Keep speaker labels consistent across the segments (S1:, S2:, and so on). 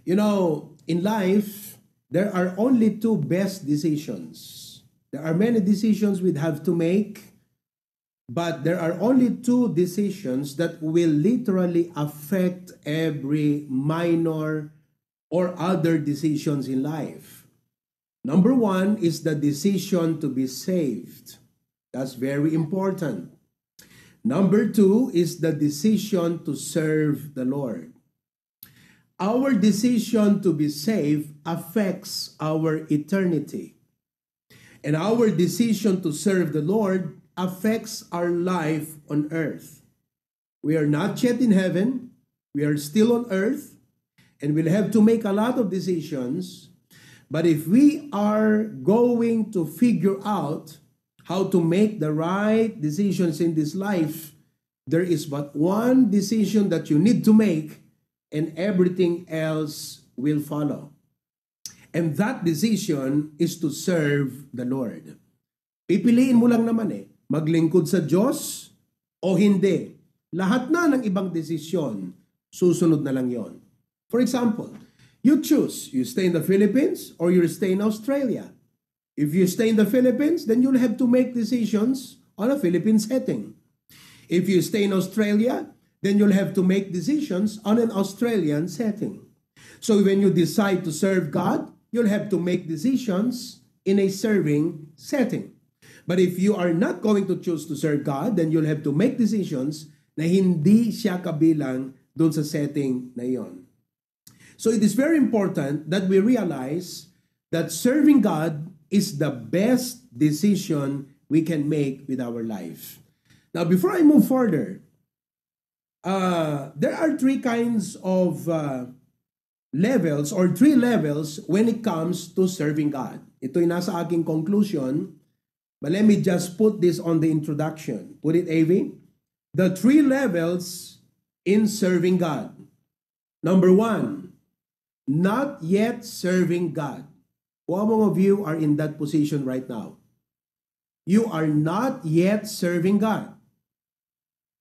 S1: You know, in life, there are only two best decisions. There are many decisions we'd have to make, but there are only two decisions that will literally affect every minor or other decisions in life. Number one is the decision to be saved. That's very important. Number two is the decision to serve the Lord. Our decision to be saved affects our eternity. And our decision to serve the Lord affects our life on earth. We are not yet in heaven. We are still on earth. And we'll have to make a lot of decisions. But if we are going to figure out how to make the right decisions in this life, there is but one decision that you need to make, and everything else will follow. And that decision is to serve the Lord. Pipiliin mo lang naman maglingkod sa Diyos o hindi. Lahat na ng ibang desisyon, susunod na lang yon. For example, you choose, you stay in the Philippines or you stay in Australia. If you stay in the Philippines, then you'll have to make decisions on a Philippine setting. If you stay in Australia, then you'll have to make decisions on an Australian setting. So when you decide to serve God, you'll have to make decisions in a serving setting. But if you are not going to choose to serve God, then you'll have to make decisions na hindi siya kabilang doon sa setting na iyon. So it is very important that we realize that serving God is the best decision we can make with our life. Now, before I move further, there are three kinds of levels or three levels when it comes to serving God. Ito'y nasa aking conclusion, but let me just put this on the introduction. Put it, AV. The three levels in serving God. Number one, not yet serving God. Who among of you are in that position right now? You are not yet serving God.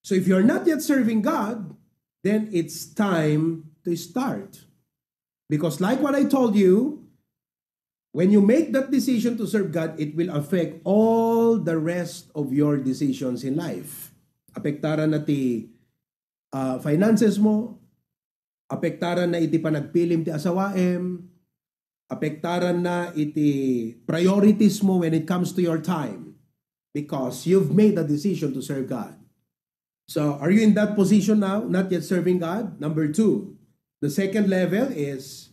S1: So if you're not yet serving God, then it's time to start. Because like what I told you, when you make that decision to serve God, it will affect all the rest of your decisions in life. Apektaran na ti finances mo, apektaran na iti panagpilim ti asawaem, apektaran na iti priorities mo when it comes to your time. Because you've made a decision to serve God. So, are you in that position now, not yet serving God? Number two, the second level is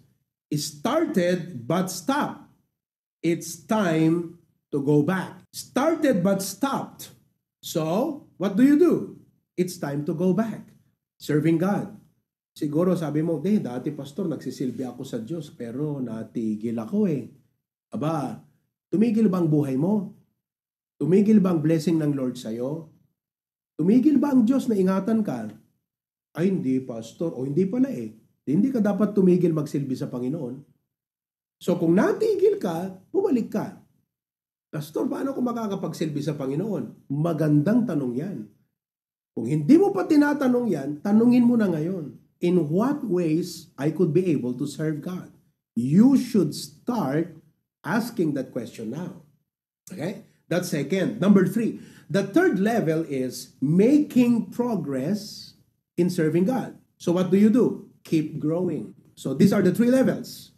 S1: started but stopped. It's time to go back. Started but stopped. So, what do? It's time to go back. Serving God. Siguro sabi mo, dati pastor, nagsisilbi ako sa Diyos, pero natigil ako Aba, tumigil ba ang buhay mo? Tumigil ba ang blessing ng Lord sa'yo? Tumigil ba ang Diyos na ingatan ka? Ay, hindi, pastor. O hindi pala Hindi ka dapat tumigil magsilbi sa Panginoon. So kung natigil ka, bumalik ka. Pastor, paano ko makakapagsilbi sa Panginoon? Magandang tanong yan. Kung hindi mo pa tinatanong yan, tanungin mo na ngayon. In what ways I could be able to serve God? You should start asking that question now. Okay? That's second. Number three, the third level is making progress in serving God. So what do? Keep growing. So these are the three levels.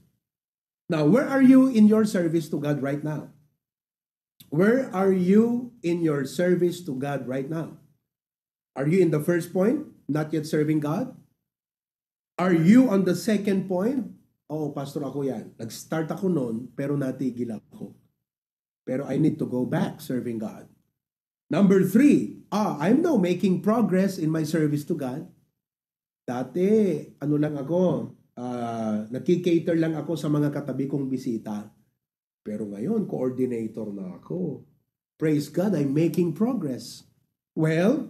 S1: Now, where are you in your service to God right now? Where are you in your service to God right now? Are you in the first point, not yet serving God? Are you on the second point? Oo, pastor, ako yan. Nag-start ako noon, pero natigil ako. Pero I need to go back serving God. Number three, I'm now making progress in my service to God. Dati, nakikater lang ako sa mga katabi kong bisita. Pero ngayon, coordinator na ako. Praise God, I'm making progress. Well,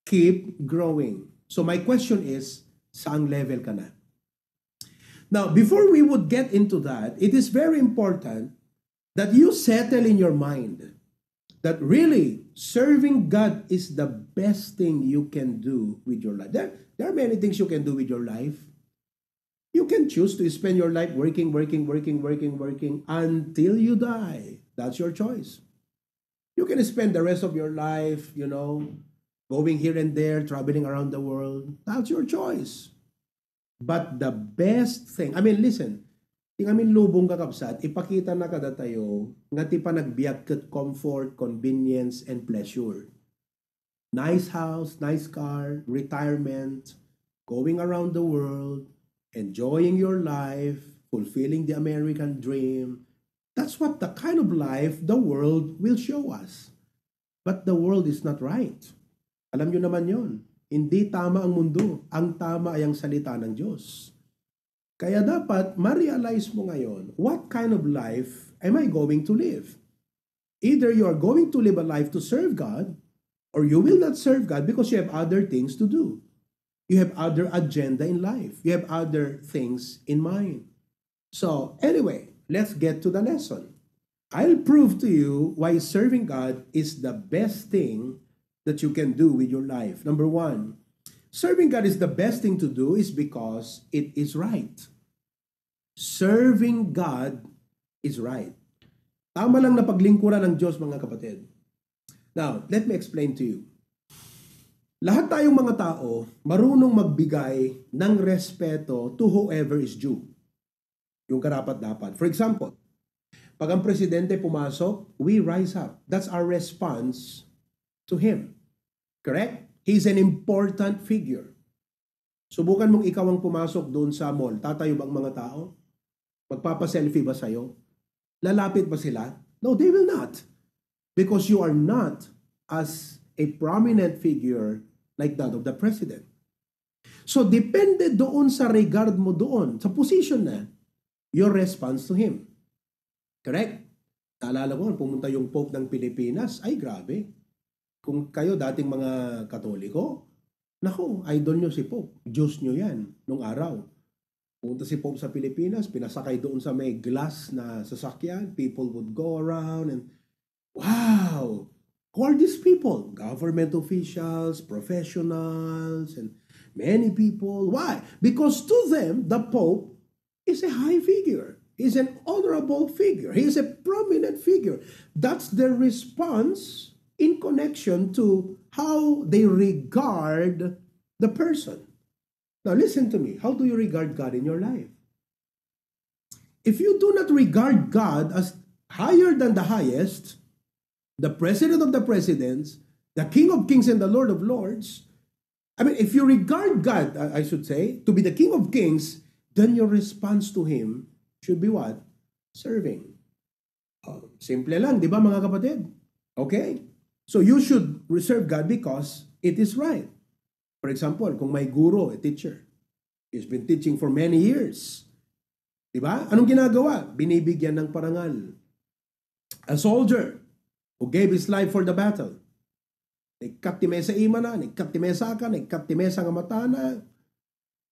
S1: keep growing. So my question is, saang level ka na? Now, before we would get into that, it is very important that you settle in your mind that really serving God is the best thing you can do with your life. There are many things you can do with your life. You can choose to spend your life working until you die. That's your choice. You can spend the rest of your life, going here and there, traveling around the world. That's your choice. But the best thing, listen, ting amin lubong kakabsat, ipakita na kada tayo, nga ti pa nagbiyak ket comfort, convenience, and pleasure. Nice house, nice car, retirement, going around the world, enjoying your life, fulfilling the American dream. That's what the kind of life the world will show us. But the world is not right. Alam nyo naman yon. Hindi tama ang mundo. Ang tama ay ang salita ng Diyos. Kaya dapat ma-realize mo ngayon, what kind of life am I going to live? Either you are going to live a life to serve God, or you will not serve God because you have other things to do. You have other agenda in life. You have other things in mind. So, anyway, let's get to the lesson. I'll prove to you why serving God is the best thing that you can do with your life. Number one, serving God is the best thing to do is because it is right. Serving God is right. Tama lang na paglingkuran ng Diyos, mga kapatid. Now, let me explain to you. Lahat tayong mga tao marunong magbigay ng respeto to whoever is due. Yung karapat-dapat. For example, pag ang presidente pumasok, we rise up. That's our response to him. Correct? He's an important figure. Subukan mong ikaw ang pumasok doon sa mall. Tatayo ba ang mga tao? Magpapaselfie ba sa'yo? Lalapit ba sila? No, they will not. Because you are not as a prominent figure like that of the president. So, depende doon sa regard mo doon, sa position na, your response to him. Correct? Naalala ko, pumunta yung Pope ng Pilipinas, ay grabe. Kung kayo dating mga Katoliko, nako, idol nyo si Pope. Diyos nyo yan, nung araw. Pumunta si Pope sa Pilipinas, pinasakay doon sa may glass na sasakyan. People would go around and, wow! Who are these people? Government officials, professionals, and many people. Why? Because to them, the Pope is a high figure. He's an honorable figure. He is a prominent figure. That's their response in connection to how they regard the person. Now listen to me. How do you regard God in your life? If you do not regard God as higher than the highest, the president of the presidents, the King of kings and the Lord of lords, if you regard God, I should say, to be the King of kings, then your response to Him should be what? Serving. Simple lang, di ba mga kapatid? Okay? So you should serve God because it is right. For example, kung may guro, a teacher, he's been teaching for many years. Di ba? Anong ginagawa? Binibigyan ng parangal. A soldier who gave his life for the battle. Nagkaptimesa ima na, nagkaptimesa ka, nagkaptimesa nga mata na.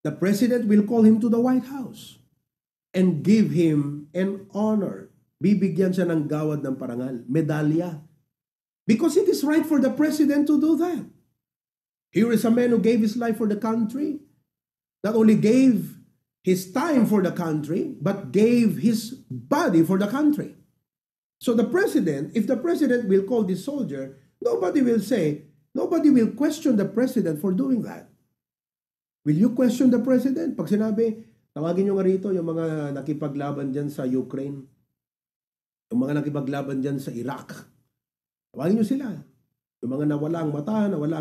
S1: The president will call him to the White House and give him an honor. Bibigyan siya ng gawad ng parangal, medalya. Because it is right for the president to do that. Here is a man who gave his life for the country, not only gave his time for the country, but gave his body for the country. So the president, if the president will call this soldier, nobody will question the president for doing that. Will you question the president? Pag sinabi, tawagin nyo nga rito yung mga nakipaglaban dyan sa Ukraine, yung mga nakipaglaban dyan sa Iraq, tawagin nyo sila. Yung mga nawala ang mata, nawala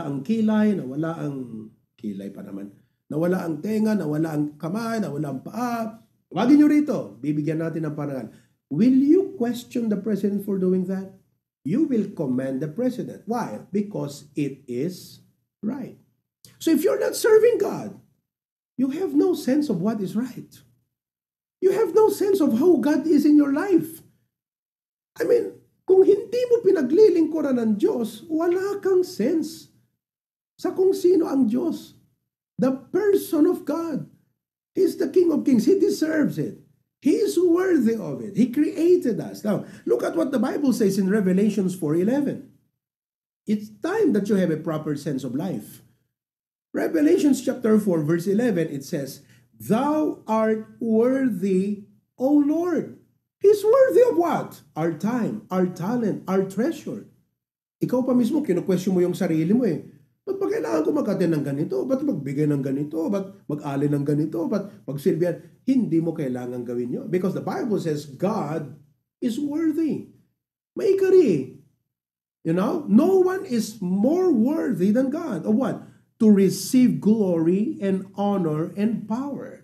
S1: ang kilay, nawala ang kilay pa naman, nawala ang tenga, nawala ang kamay, nawala ang paa, tawagin nyo rito, bibigyan natin ng parangal. Will you question the president for doing that? You will commend the president. Why? Because it is right. So if you're not serving God, you have no sense of what is right. You have no sense of how God is in your life. Kung hindi mo pinaglilingkuran ng Diyos, wala kang sense sa kung sino ang Diyos. The person of God. He's the King of Kings. He deserves it. He is worthy of it. He created us. Now, look at what the Bible says in Revelations 4:11. It's time that you have a proper sense of life. Revelations chapter 4 verse 11, it says, Thou art worthy, O Lord. He's worthy of what? Our time, our talent, our treasure. Ikaw pa mismo, kinu-question mo yung sarili mo eh. Ba't ba kailangan ko mag-attend ng ganito? Ba't magbigay ng ganito? Ba't mag-alin ng ganito? Ba't magsilbihan? Hindi mo kailangan gawin yun. Because the Bible says God is worthy. Maikari. You know? No one is more worthy than God. Of what? To receive glory and honor and power.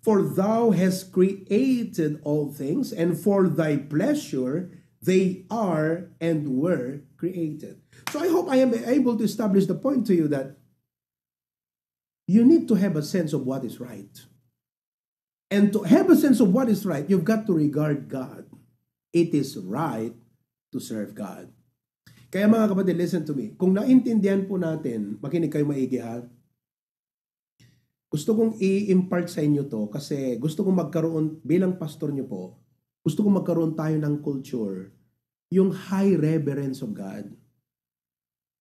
S1: For thou hast created all things, and for thy pleasure they are and were created. So I hope I am able to establish the point to you that you need to have a sense of what is right. And to have a sense of what is right, you've got to regard God. It is right to serve God. Kaya mga kapatid, listen to me. Kung naintindihan po natin, makinig kayo maigi ha. Gusto kong i-impart sa inyo to kasi gusto kong magkaroon, bilang pastor nyo po, gusto kong magkaroon tayo ng culture, yung high reverence of God.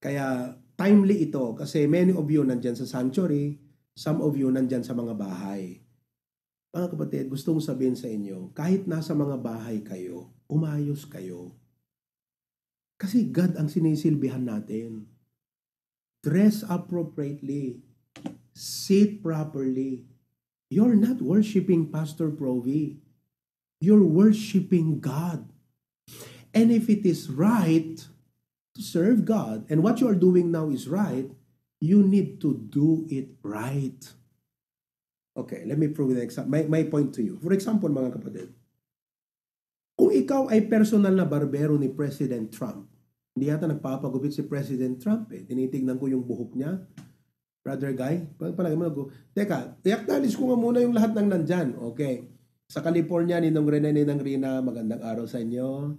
S1: Kaya timely ito kasi many of you nandyan sa sanctuary, some of you nandyan sa mga bahay. Mga kapatid, gusto kong sabihin sa inyo, kahit nasa mga bahay kayo, umayos kayo. Kasi God ang sinisilbihan natin. Dress appropriately. Sit properly. You're not worshiping Pastor Provi. You're worshiping God. And if it is right to serve God, and what you are doing now is right, you need to do it right. Okay, let me prove my point to you. For example, mga kapatid, kung ikaw ay personal na barbero ni President Trump, hindi yata nagpapagupit si President Trump eh. Tinitignan ko yung buhok niya. Brother Guy, palagi mo nag-go. Teka, i-acknowledge ko nga muna yung lahat ng nandyan. Okay. Sa California, Ninong Rene, Ninang Rina, magandang araw sa inyo.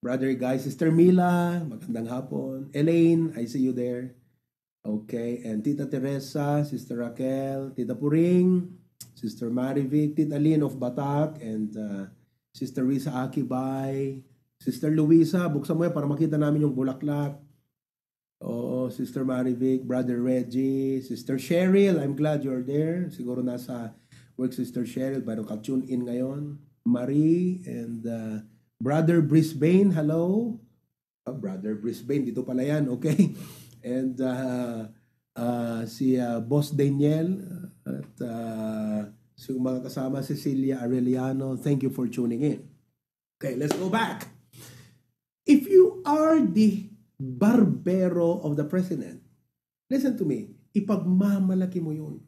S1: Brother Guy, Sister Mila, magandang hapon. Elaine, I see you there. Okay. And Tita Teresa, Sister Raquel, Tita Puring, Sister Marivic, Tita Lynn of Batak, and Sister Risa Akibay, Sister Luisa, buksan mo yan para makita namin yung bulaklak. Oo, Sister Marivic, Brother Reggie, Sister Cheryl, I'm glad you're there. Siguro nasa work Sister Cheryl, pero ka-tune in ngayon. Marie and Brother Brisbane, hello. Brother Brisbane, dito pala yan, okay. And si Boss Daniel at si mga kasama, Cecilia Arellano, thank you for tuning in. Okay, let's go back. If you are the barbero of the president, listen to me, ipagmamalaki mo yun.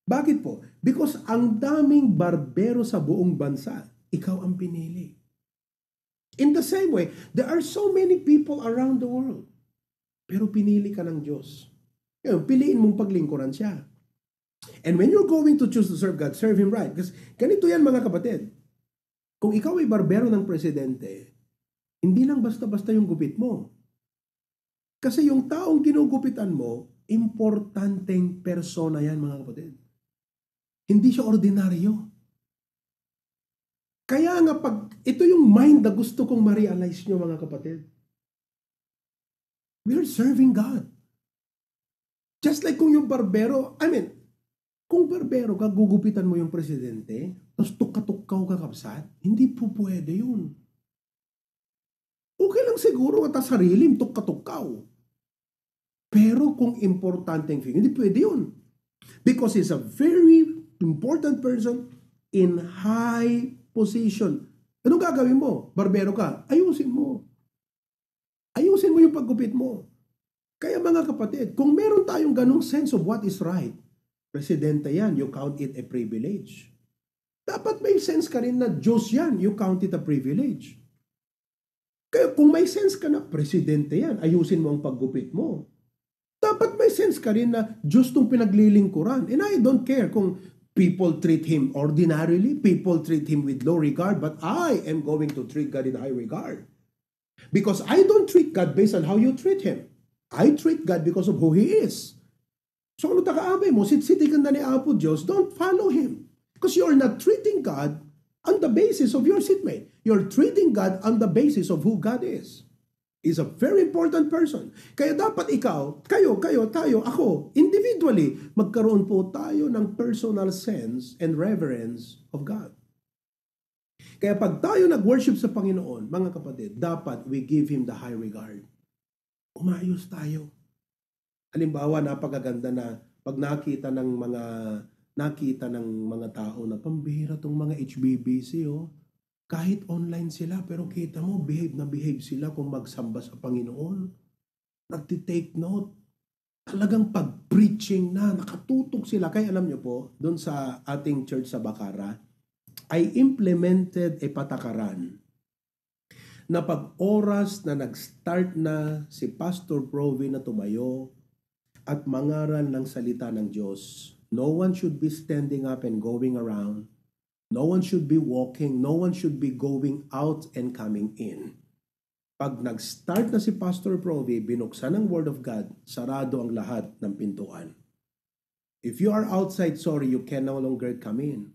S1: Bakit po? Because ang daming barbero sa buong bansa, ikaw ang pinili. In the same way, there are so many people around the world, pero pinili ka ng Diyos. Piliin mong paglingkuran siya. And when you're going to choose to serve God, serve Him right. Kasi ganito yan mga kapatid. Kung ikaw ay barbero ng presidente, hindi lang basta-basta yung gupit mo. Kasi yung taong ginugupitan mo, importanteng persona yan mga kapatid. Hindi siya ordinaryo. Kaya nga ito yung mind na gusto kong ma-realize nyo mga kapatid. We are serving God. Just like kung yung barbero, kung barbero ka, gugupitan mo yung presidente, tapos tukatukkaw ka kapsat, hindi po pwede yun. Okay lang siguro at sarilim, tukatukkaw. Pero kung importanteng figure, hindi pwede yun. Because he's a very important person in high position. Anong gagawin mo? Barbero ka, ayusin mo. Ayusin mo yung paggupit mo. Kaya mga kapatid, kung meron tayong ganong sense of what is right, presidente yan, you count it a privilege. Dapat may sense ka rin na Diyos yan, you count it a privilege. Kaya kung may sense ka na, presidente yan, ayusin mo ang paggupit mo. Dapat may sense ka rin na Diyos tong pinaglilingkuran. And I don't care kung people treat Him ordinarily, people treat Him with low regard, but I am going to treat God in high regard. Because I don't treat God based on how you treat Him. I treat God because of who He is. So kung nagkakaabay mo, sit-sitikan na ni Apo Diyos, don't follow Him. Because you're not treating God on the basis of your seatmate. You're treating God on the basis of who God is. Is a very important person. Kaya dapat ikaw, kayo, tayo, ako, individually, magkaroon po tayo ng personal sense and reverence of God. Kaya pag tayo nag-worship sa Panginoon, mga kapatid, dapat we give Him the high regard. Umayos tayo. Halimbawa, napakaganda na pag nakita ng mga tao na pambihira tong mga HBBC, kahit online sila, pero kita mo, behave na behave sila kung magsamba sa Panginoon. Nagtitake note. Talagang pag-preaching na, nakatutok sila. Kaya alam nyo po, doon sa ating church sa Bacara, I implemented a patakaran na pag oras na nag-start na si Pastor Provi na tumayo at mangaral ng salita ng Diyos, no one should be standing up and going around. No one should be walking. No one should be going out and coming in. Pag nag-start na si Pastor Provi, binuksan ng Word of God, sarado ang lahat ng pintuan. If you are outside, sorry, you can no longer come in.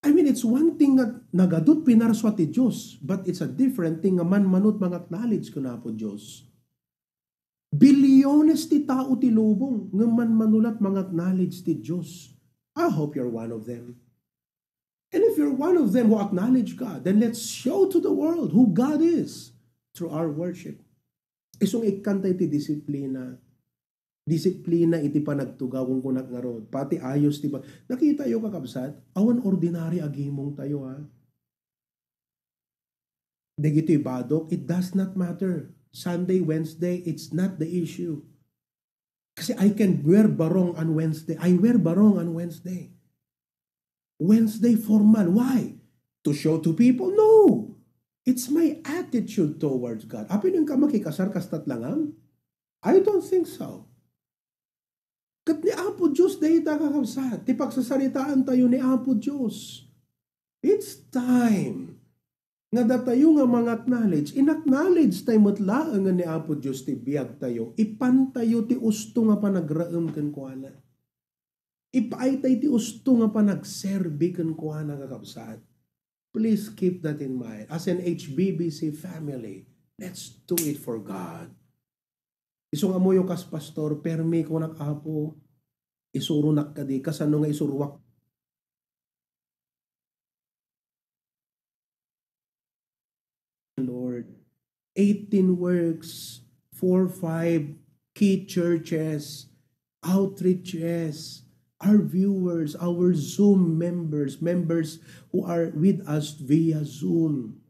S1: I mean, it's one thing nga nagadot pinarswa ti Diyos, but it's a different thing nga man manut mga acknowledge ko na po Diyos. Bilyones ti tao ti lubong, nga man manulat mga acknowledge ti Diyos. I hope you're one of them. And if you're one of them who acknowledge God, then let's show to the world who God is through our worship. Isong ikantay ti disiplina. Disiplina iti panagtugawong kunak nga rod. Pati ayos, diba? Nakita yung kakabsat, awan ordinary agimong tayo, ha? Dagito'y badok, it does not matter. Sunday, Wednesday, it's not the issue. Kasi I can wear barong on Wednesday. I wear barong on Wednesday. Wednesday formal. Why? To show to people? No. It's my attitude towards God. Apin yung ka makikasar kastat langam? I don't think so. Kat ni Apo Diyos dahil kakabsat. Ti pagsasaritaan tayo ni Apo Diyos. It's time. Nga datayo nga mga acknowledge. In-acknowledge tayo matlaan nga ni Apo Diyos ti biyag tayo. Ipantayo ti usto nga panagraem kan kuana. Ipaitay ti usto nga panagserbi kan kuana kakabsat. Please keep that in mind. As an HBBC family, let's do it for God. Isong amoyo kas pastor, permi ko nakapo, isuro nakadi, kasano nga isuruwak. Lord, 18 works, 4, 5 key churches, outreaches, our viewers, our Zoom members who are with us via Zoom.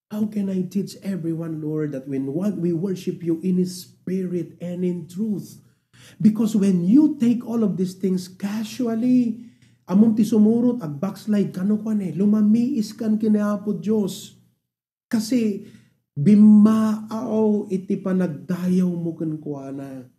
S1: How can I teach everyone, Lord, that when we worship you in spirit and in truth? Because when you take all of these things casually, among ti sumurot, ag backslide, kano lumamiis kan kinapo Diyos. Kasi bimaaw iti panagdayaw mo kan kuana.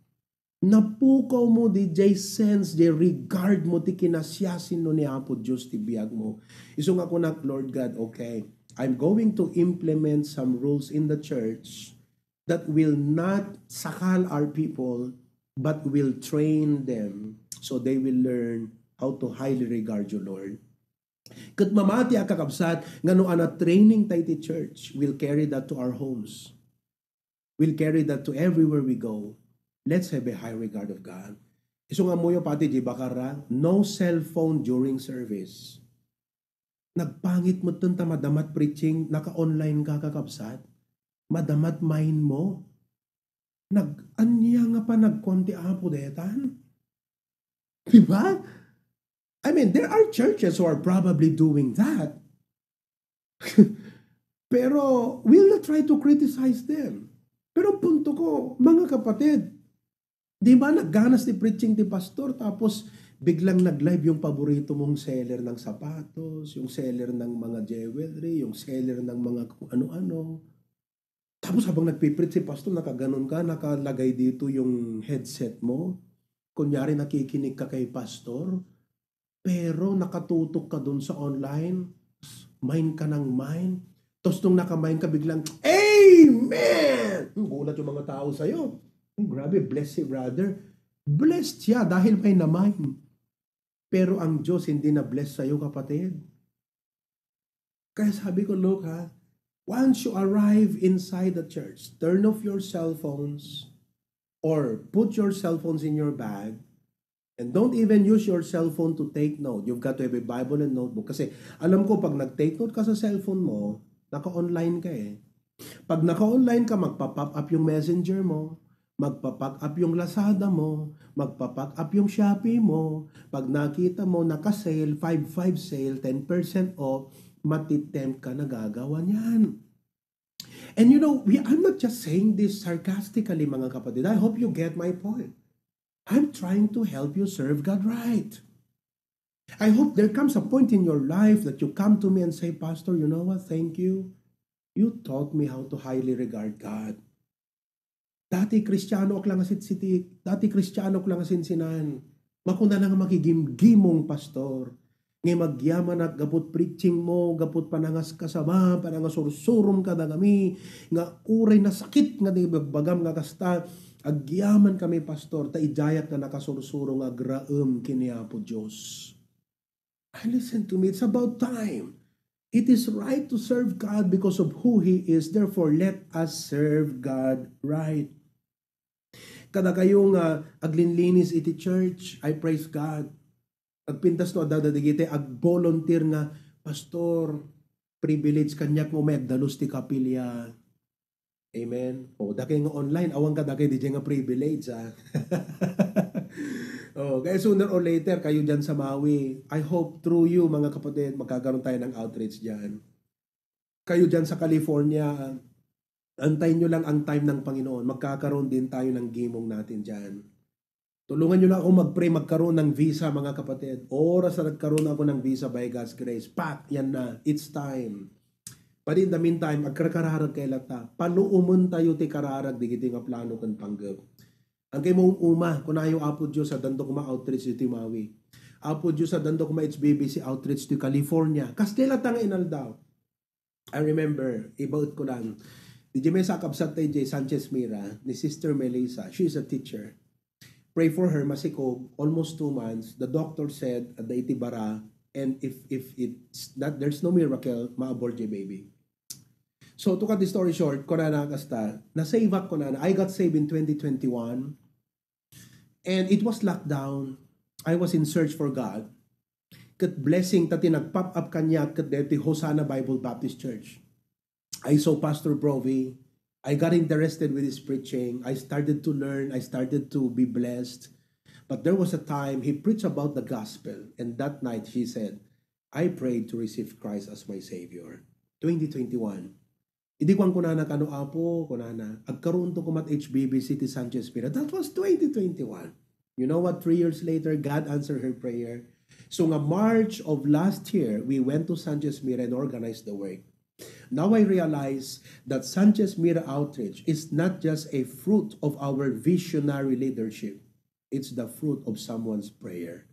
S1: Napukaw mo di jay sense, jay regard mo ti kinasyasin no ni Apo Diyos ti biyag mo. Isong ako na, Lord God, okay, I'm going to implement some rules in the church that will not sakal our people, but will train them so they will learn how to highly regard you, Lord. Kat mamati akakabsat, nga no ana training tayo ti church, we'll carry that to our homes. We'll carry that to everywhere we go. Let's have a high regard of God. Iso nga mo yung pati di bakara, no cell phone during service. Nagpangit mo tun ta madamat preaching, naka-online ka kakabsat, madamat mind mo, anya nga pa nagkonti apo detan. Diba? I mean, there are churches who are probably doing that. Pero we'll not try to criticize them. Pero punto ko, mga kapatid, di ba nagganas ni preaching ti pastor tapos biglang nag-live yung paborito mong seller ng sapatos, yung seller ng mga jewelry, yung seller ng mga kung ano-ano. Tapos habang nagpipreach si pastor, nakaganon ka, nakalagay dito yung headset mo. Kunyari nakikinig ka kay pastor, pero nakatutok ka dun sa online, mind ka ng mind. Tapos nung nakamind ka biglang, Amen! Gulat yung mga tao sa'yo. Grabe, bless si brother. Blessed siya dahil may namahin. Pero ang Diyos hindi na bless sa'yo, kapatid. Kaya sabi ko, look ha, Once you arrive inside the church, turn off your cell phones or put your cell phones in your bag and don't even use your cell phone to take note. You've got to have a Bible and notebook. Kasi alam ko pag nag-take note ka sa cellphone mo, naka-online ka eh. Pag naka-online ka, magpa-pop up yung Messenger mo, magpa-pop up yung Lazada mo, magpa-pop up yung Shopee mo. Pag nakita mo naka-sale, 5-5 sale, 10% off, matitempt ka na gagawa niyan. And you know, I'm not just saying this sarcastically, mga kapatid. I hope you get my point. I'm trying to help you serve God right. I hope there comes a point in your life that you come to me and say, Pastor, you know what? Thank you. You taught me how to highly regard God. Dati Kristiyano ko lang asinsinan. Makuna lang makigimgimong pastor. Ngay magyaman at gapot preaching mo, gapot panangas kasama, panangas sursurum ka na kami, nga uray na sakit nga di bagbagam nga kasta, agyaman kami pastor, ta ijayat na nakasursuro nga graem kiniapo Diyos. Listen to me, it's about time. It is right to serve God because of who He is. Therefore, let us serve God right. Kada kayong aglinlinis iti church, I praise God. Agpintas no, dadadigite, ag-volunteer nga, Pastor, privilege kanyak mo may agdalos ti kapilya. Amen. O, dakay nga online, awang ka dakay, di nga privilege, ha? Kaya sooner or later, kayo dyan sa Maui, I hope through you, mga kapatid, magkakaroon tayo ng outreach dyan. Kayo dyan sa California, antayin nyo lang ang time ng Panginoon. Magkakaroon din tayo ng gimong natin dyan. Tulungan nyo lang ako mag-pray, magkaroon ng visa, mga kapatid. Oras na nagkaroon ako ng visa by God's grace. Pak, yan na. It's time. But in the meantime, agkarkararag kay lata. Panuumon tayo ti kararag, di kiti nga plano kan panggap. Ang kay mo uma, kunayo apo Diyos sa dando kuma outreach ti Maui. Apo Diyos sa dando kuma HBBC outreach ti California. Kastila tanga inaldaw. I remember, ibaut ko lang. Di may sakap sa tayo Sanchez Mira, ni Sister Melissa. She's a teacher. Pray for her, masikog, almost 2 months. The doctor said, at the itibara, and if it's not, there's no miracle, ma-abort your baby. So, to cut the story short, ko na nakasta, na-save up ko na. I got saved in 2021, and it was lockdown. I was in search for God. Kat blessing, tati nag-pop up kanya, kat deti Hosanna Bible Baptist Church. I saw Pastor Brovi. I got interested with his preaching. I started to learn. I started to be blessed. But there was a time he preached about the gospel. And that night he said, I prayed to receive Christ as my Savior. 2021. Idi ko ang kunana kano apo, kunana. Agkaroon to kumat HBB City Sanchez Mira. That was 2021. You know what? 3 years later, God answered her prayer. So nga March of last year, we went to Sanchez Mira and organized the work. Now I realize that Sanchez Mira Outreach is not just a fruit of our visionary leadership. It's the fruit of someone's prayer.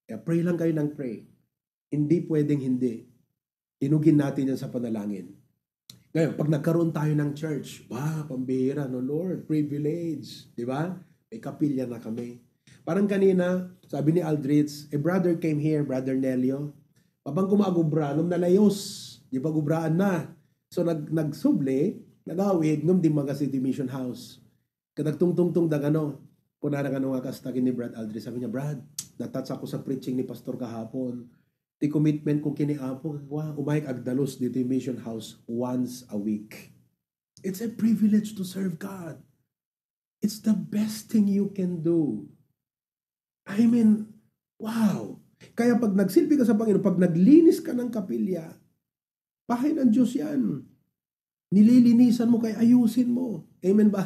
S1: Kaya pray lang kayo ng pray. Hindi pwedeng hindi. Inugin natin yan sa panalangin. Ngayon, pag nagkaroon tayo ng church, pambihira, no Lord, privilege. Di ba? May kapilya na kami. Parang kanina, sabi ni Aldrich, a brother came here, Brother Nelio. Pabang kumagubra, nung nalayos, di ba gubraan na. So nagsubli, nagawid, nung di mga City Mission House. Kadagtungtungtung dagano, kunara nga nga kastakin ni Brad Aldrich. Sabi niya, Brad, natouch ako sa preaching ni Pastor kahapon. Ti commitment kong kiniapo, umayik agdalos dito yung Mission House once a week. It's a privilege to serve God. It's the best thing you can do. I mean, wow. Kaya pag nagsilbi ka sa Panginoon, pag naglinis ka ng kapilya, bahay ng Diyos yan. Nililinisan mo, kaya ayusin mo. Amen ba?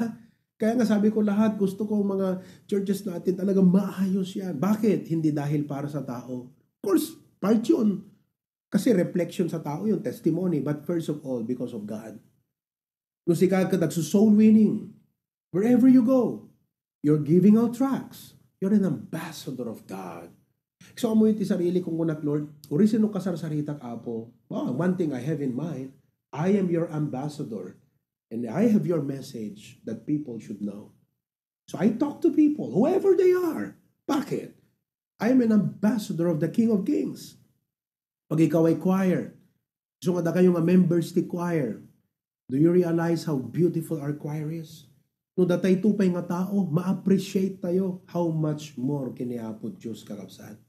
S1: Kaya nga sabi ko lahat, gusto ko mga churches natin talagang maayos yan. Bakit? Hindi dahil para sa tao. Of course, part yun. Kasi reflection sa tao yung testimony. But first of all, because of God. Nung sikag ka nagsusoul winning, wherever you go, you're giving out tracts. You're an ambassador of God. So amo iti sarili kong kunat, Lord, orisino kasarsaritak apo. One thing I have in mind, I am your ambassador. And I have your message that people should know. So I talk to people, whoever they are. Bakit? I am an ambassador of the King of Kings. Pag ikaw ay choir, So nga kayo nga members ti choir. Do you realize how beautiful our choir is? No datay tupay nga tao, ma-appreciate tayo how much more kiniapod Diyos kakabsat.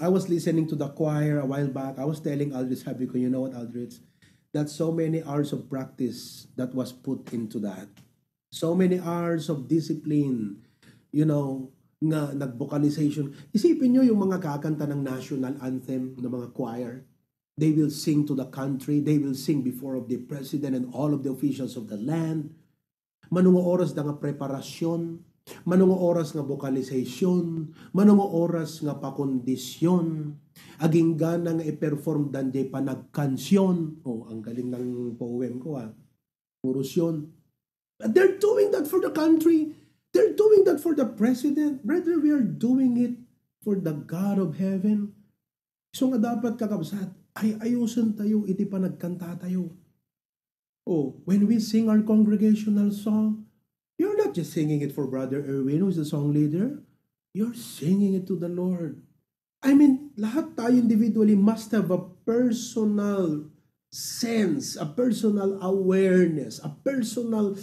S1: I was listening to the choir a while back. I was telling Aldrich, sabi ko, you know what, Aldrich? That's so many hours of practice that was put into that. So many hours of discipline, nga nag-vocalization. Isipin nyo yung mga kakanta ng national anthem ng mga choir. They will sing to the country. They will sing before of the president and all of the officials of the land. Manungo oras da nga preparasyon. Manungo oras nga vocalization. Manungo oras nga pakondisyon. Aging gana nga i-perform dan di pa nagkansyon. Oh, ang galing ng poem ko Puros yun. They're doing that for the country. They're doing that for the president. Brethren, we are doing it for the God of heaven. So nga dapat kakabsat, ay ayusan tayo, iti pa nagkanta tayo. Oh, when we sing our congregational song, you're not just singing it for Brother Erwin, who's the song leader. You're singing it to the Lord. I mean, lahat tayo individually must have a personal sense, a personal awareness, a personal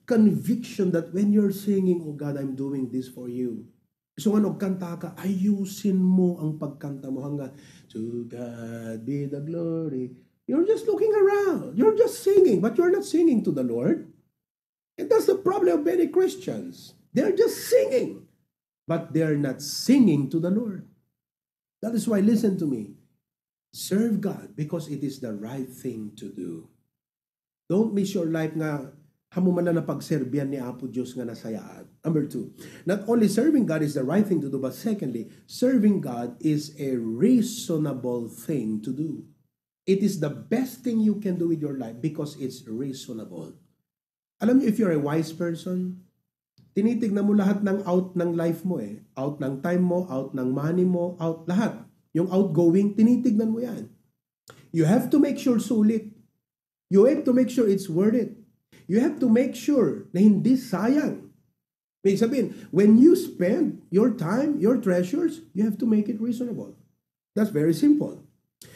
S1: conviction that when you're singing, oh God, I'm doing this for you. So nga kanta ka, ayusin mo ang pagkanta mo hanggang to God be the glory. You're just looking around. You're just singing, but you're not singing to the Lord. And that's the problem of many Christians. They're just singing, but they're not singing to the Lord. That is why, listen to me. Serve God because it is the right thing to do. Don't miss your life nga hamuman na napagserbihan ni Apo Diyos nga nasayaan. Number 2, not only serving God is the right thing to do, but secondly, serving God is a reasonable thing to do. It is the best thing you can do with your life because it's reasonable. Alam niyo, if you're a wise person, tinitignan mo lahat ng out ng life mo Out ng time mo, out ng money mo, out lahat. Yung outgoing, tinitignan mo yan. You have to make sure sulit. You have to make sure it's worth it. You have to make sure na hindi sayang. Ibig sabihin, when you spend your time, your treasures, you have to make it reasonable. That's very simple.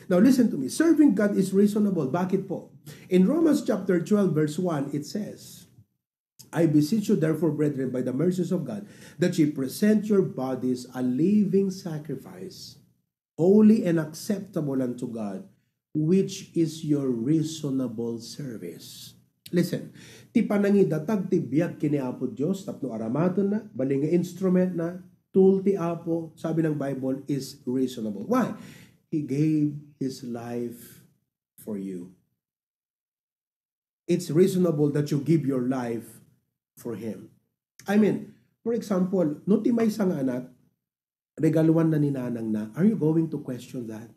S1: Now listen to me. Serving God is reasonable. Bakit po? In Romans chapter 12 verse 1, it says, I beseech you therefore, brethren, by the mercies of God, that ye present your bodies a living sacrifice, holy and acceptable unto God, which is your reasonable service. Listen, ti panangidatag ti biag kini Apo Dios tapno aramaton na, baling nga instrument na, tool ti Apo, sabi ng Bible, is reasonable. Why? He gave His life for you. It's reasonable that you give your life for Him. I mean, for example, no ti may sang anak, regaluan na ni nanang na, are you going to question that?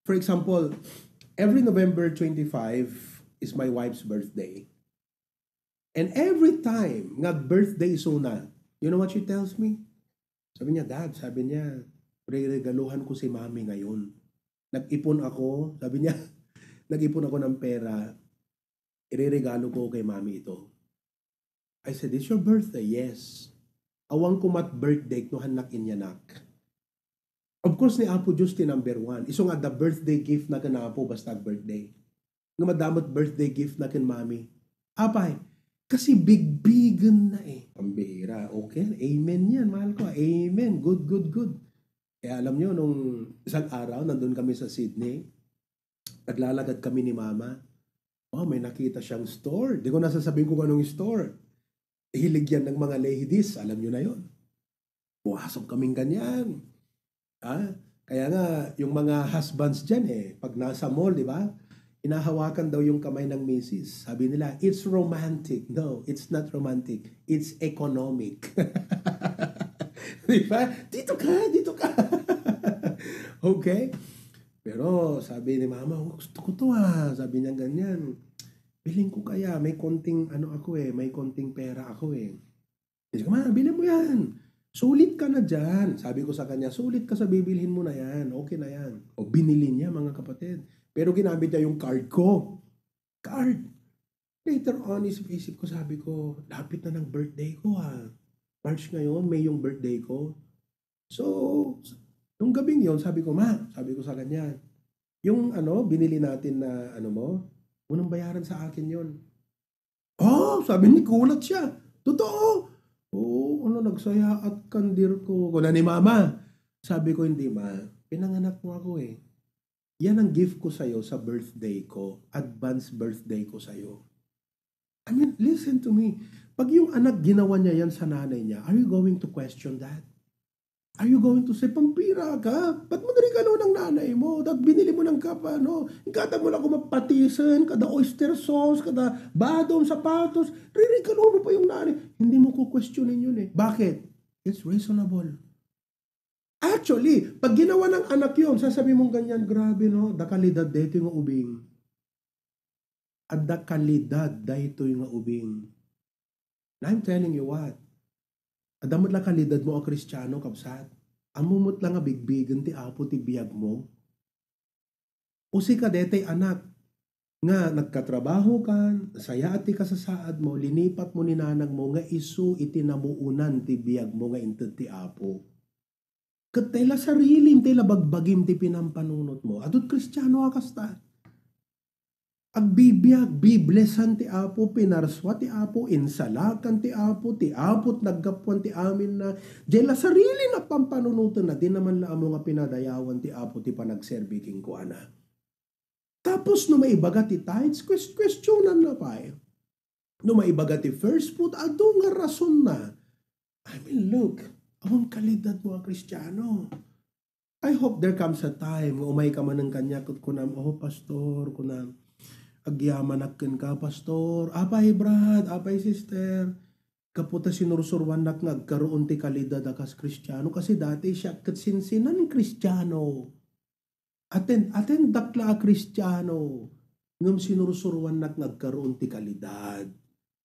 S1: For example, every November 25 is my wife's birthday. And every time nga birthday suna, you know what she tells me? Sabi niya, Dad, regaluhan ko si Mami ngayon. Nag-ipon ako, sabi niya, nag-ipon ako ng pera, ireregalo ko kay Mami ito. I said, it's your birthday? Yes. Awang kumat birthday, no hanak inyanak. Of course, ni Apo Diyos ti number 1. Iso nga, the birthday gift na kan Apo basta birthday. Nga madamot birthday gift na kan Mami. Apay, kasi big-bigan na Pambihira. Okay, amen yan, mahal ko. Amen. Good, good, good. Kaya alam nyo, nung isang araw, nandun kami sa Sydney, naglalagad kami ni Mama. Oh, may nakita siyang store. Di ko nasasabihin kung anong store. Hilig yan ng mga ladies. Alam nyo na yon. Puwasok kaming ganyan. Kaya nga, yung mga husbands dyan pag nasa mall, di ba? Inahawakan daw yung kamay ng misis. Sabi nila, it's romantic. No, it's not romantic. It's economic. Di ba? Dito ka. Okay? Pero sabi ni Mama, gusto ko to Sabi niya ganyan. Biling ko kaya, may konting may konting pera ako Sabi ko, Ma, bilhin mo yan. Sulit ka na dyan. Sabi ko sa kanya, sulit ka sa bibilhin mo na yan. Okay na yan. O binili niya, mga kapatid. Pero ginamit niya yung card ko. Card. Later on, isip ko, sabi ko, lapit na ng birthday ko March ngayon, May yung birthday ko. So, Nung gabing yon, sabi ko, Ma, sabi ko sa kanya, yung binili natin na unang bayaran sa akin yon. Oh, sabi ni kulat siya. Totoo. Oo, nagsaya at kandir ko. Kuna ni Mama. Sabi ko, hindi Ma, pinanganak mo ako eh. Yan ang gift ko sa'yo sa birthday ko. Advance birthday ko sa'yo. I mean, listen to me. Pag yung anak ginawa niya yan sa nanay niya, are you going to question that? Are you going to say, pampira ka? Ba't mo nirigalo ng nanay mo? Dahil binili mo ng kapa, Kada mo lang kumapatisan, kada oyster sauce, kada badong, sapatos, ririgalo mo pa yung nanay. Hindi mo ko questionin yun eh. Bakit? It's reasonable. Actually, pag ginawa ng anak yun, sasabi mong ganyan, grabe dakalidad dito yung ubing. At dakalidad dito yung ubing. And I'm telling you what, adamot lang kalidad mo ang Kristiyano, kapsat. Amumot lang nga bigbigan ti apo ti biyag mo. O si kadetay anak, nga nagkatrabaho kan, saya at ti kasasaad mo, linipat mo ni nanag mo, nga isu itinamuunan ti biyag mo nga inted ti apo. Katela sarilim, tela bagbagim ti pinampanunot mo. Adot Kristiyano akasta. Agbibiyag, biblesan ti apo, pinarswa ti apo, insalakan ti apo naggapuan ti amin na, jela sarili na pampanunutan na, di naman lang mo nga pinadayawan ti apo ti panagserbiking ko ana. Tapos no maibaga ti tithes, questionan na pa eh. No maibaga ti first fruit, ado nga rason na. I mean, look, awang kalidad mo ang Kristiyano. I hope there comes a time, umay ka man ng kanya, kunam, pastor, kunam, agyaman akken ka, pastor, apay brad, apay sister, kaputa sinursurwan nak nagkaroon ti kalidad akas Kristiyano, kasi dati siya katsinsinan Kristiyano. Aten dakla a Kristiyano, ngam sinursurwan nak nagkaroon ti kalidad.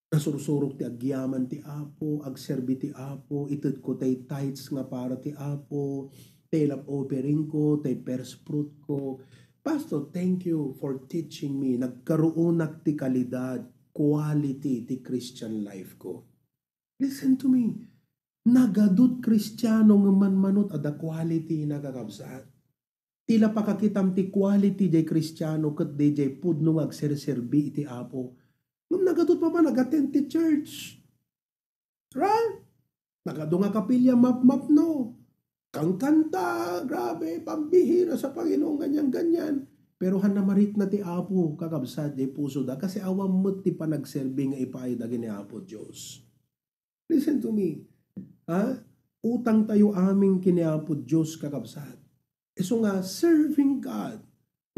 S1: Nasursurok ti agyaman ti apo, agserbi ti apo, ited ko tay tithes nga para ti apo, tay lap offering ko, tay first fruit ko. Pastor, thank you for teaching me. Nagkaroon ti kalidad, quality ti Christian life ko. Listen to me. Nagadut Kristiyano nga manmanot ada quality nagakabsat. Tila pakakitam ti quality jay Kristiyano ket di jay pudno agserserbi iti apo. Ngam nagadut pa nag-attend ti church. Right? Nagadunga kapilya map no. Kang kanta, grabe, pambihira sa Panginoon, ganyan-ganyan. Pero hanamarit na ti apo, kakabsat, di puso da, kasi awam mo't ti panagserbi nga ipaayda ni apo Diyos. Listen to me. Utang tayo aming kiniapo Diyos, kakabsat. So nga, serving God.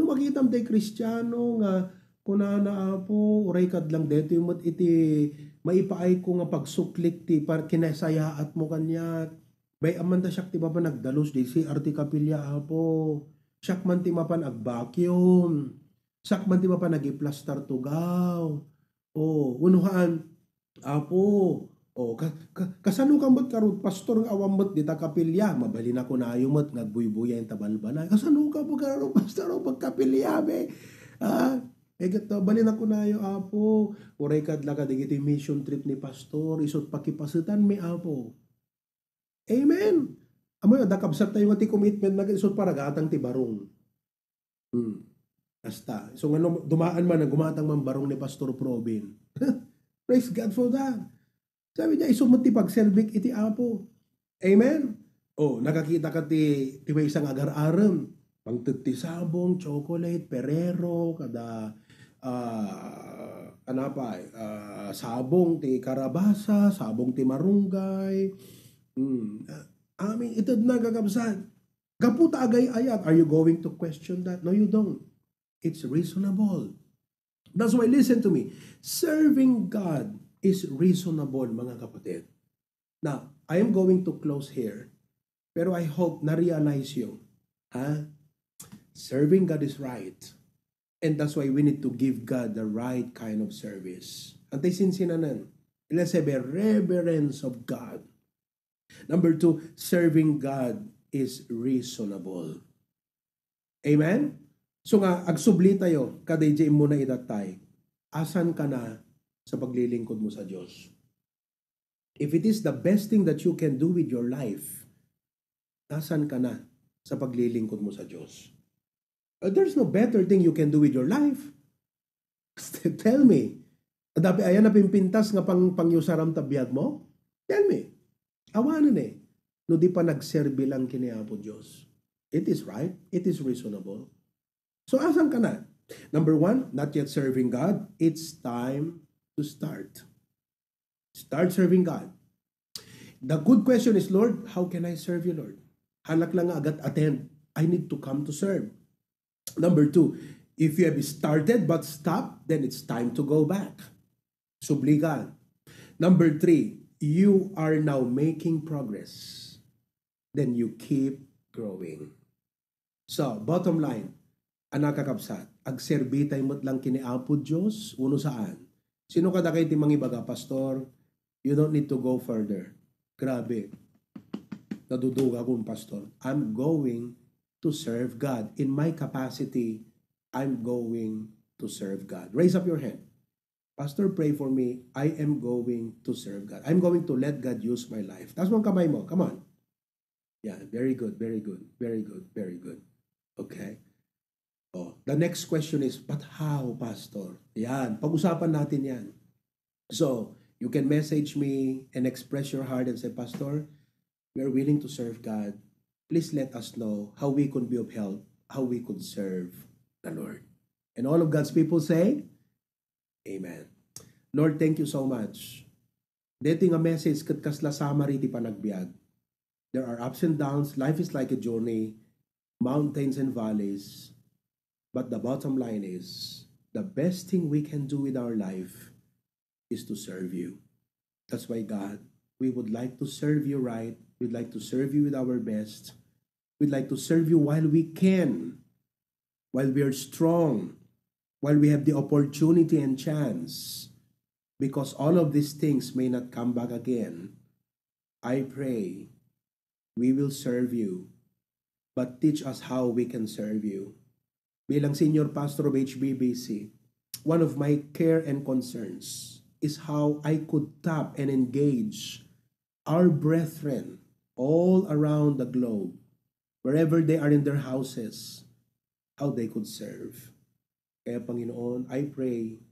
S1: No makitam tayo Kristiyano nga, kunana apo, uray kadlang deto yung mat iti, maipaay ko nga pagsuklik ti, kinasayaat mo kanya, bay amanta siyak ti mapan nagdalos di si arti kapilya apo. Siyak man ti mapan agvacuum. Siyak man ti mapan nagiplastar tugaw. Unuhaan apo. Kasano kamot karud pastor nga awamot di ta kapilya. Mabali na ko na ayumot ngagbuybuya yung tabalbalay. Kasano ka po karud pastor o pagkapilya be. Bali na ko na yung apo. Uray kadla ka digiti mission trip ni pastor. Isot pakipasutan mi apo. Amen. Amoy dakabsat tayo ti commitment na isot para gatang ti barong. Basta. So ngano dumaan man gumatang man barong ni Pastor Probin. Praise God for that. Sabi niya isumot ti pagselbik iti apo. Amen. Nakakita ka ti may isang agar-aram. Pangted ti sabong, chocolate, perero, kada sabong ti karabasa, sabong ti marunggay. Ito na gagabsat. Kaputa agay ayat. Are you going to question that? No, you don't. It's reasonable. That's why, listen to me. Serving God is reasonable, mga kapatid. Now, I am going to close here. Pero I hope na-realize you. Serving God is right. And that's why we need to give God the right kind of service. Antay sinsinanan. Let's have a reverence of God. Number 2, serving God is reasonable. Amen? So nga, agsubli tayo, kadayjay mo na itatay. Asan ka na sa paglilingkod mo sa Diyos? If it is the best thing that you can do with your life, asan ka na sa paglilingkod mo sa Diyos. There's no better thing you can do with your life. Tell me. Adapi ayan na pimpintas nga pangyusaram tabiyag mo? Tell me. Awanan eh. No di pa nagserbi lang kini Apo Diyos. It is right. It is reasonable. So asan ka na? Number 1, not yet serving God. It's time to start. Start serving God. The good question is, Lord, how can I serve you, Lord? Halak lang agad attend. I need to come to serve. Number 2, if you have started but stopped, then it's time to go back. Subligan. Number 3, you are now making progress. Then you keep growing. So, bottom line, anak kakabsat, agserbitay mo't lang kiniapo Diyos, uno saan? Sino kada kayo timang ibaga, Pastor? You don't need to go further. Grabe. Naduduga kong Pastor. I'm going to serve God. In my capacity, I'm going to serve God. Raise up your hand. Pastor, pray for me. I am going to serve God. I'm going to let God use my life. Taas mo ang kamay mo. Come on. Yeah, very good, very good, very good, very good. Okay. Oh, the next question is, but how, Pastor? Yan, pag-usapan natin yan. So, you can message me and express your heart and say, Pastor, we are willing to serve God. Please let us know how we could be of help, how we could serve the Lord. And all of God's people say, Amen. Lord, thank you so much. Dito nga message kat kasla summary ti panagbiag. There are ups and downs. Life is like a journey, mountains and valleys. But the bottom line is, the best thing we can do with our life is to serve you. That's why, God, we would like to serve you right. We'd like to serve you with our best. We'd like to serve you while we can, while we are strong, while we have the opportunity and chance. Because all of these things may not come back again. I pray we will serve you, but teach us how we can serve you. Bilang senior pastor of HBBC, one of my care and concerns is how I could tap and engage our brethren all around the globe, wherever they are in their houses, how they could serve. Kaya Panginoon, I pray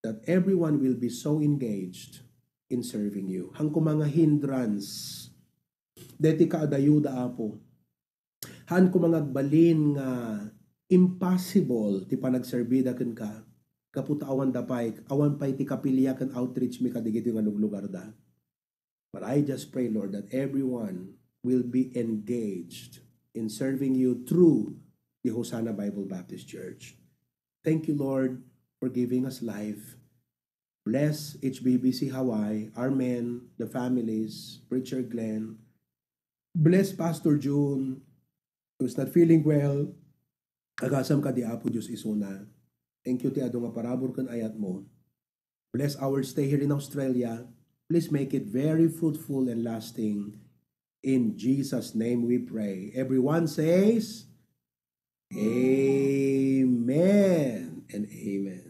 S1: that everyone will be so engaged in serving you. Hangko mga hindrance, deti ka adayuda apo. Hangko mga agbalin nga impossible ti panagserbida ken ka. Kaputa awan dapay, awan pay ti kapilya ken outreach mi kadigiti nga lugar da. But I just pray, Lord, that everyone will be engaged in serving you through the Hosanna Bible Baptist Church. Thank you, Lord, for giving us life. Bless HBBC Hawaii, our men, the families, Preacher Glenn. Bless Pastor June, who's not feeling well. Agasam ka di Apo Diyos isuna. Thank you ti ado nga parabor kan ayat mo. Bless our stay here in Australia. Please make it very fruitful and lasting. In Jesus' name we pray. Everyone says, Amen and amen.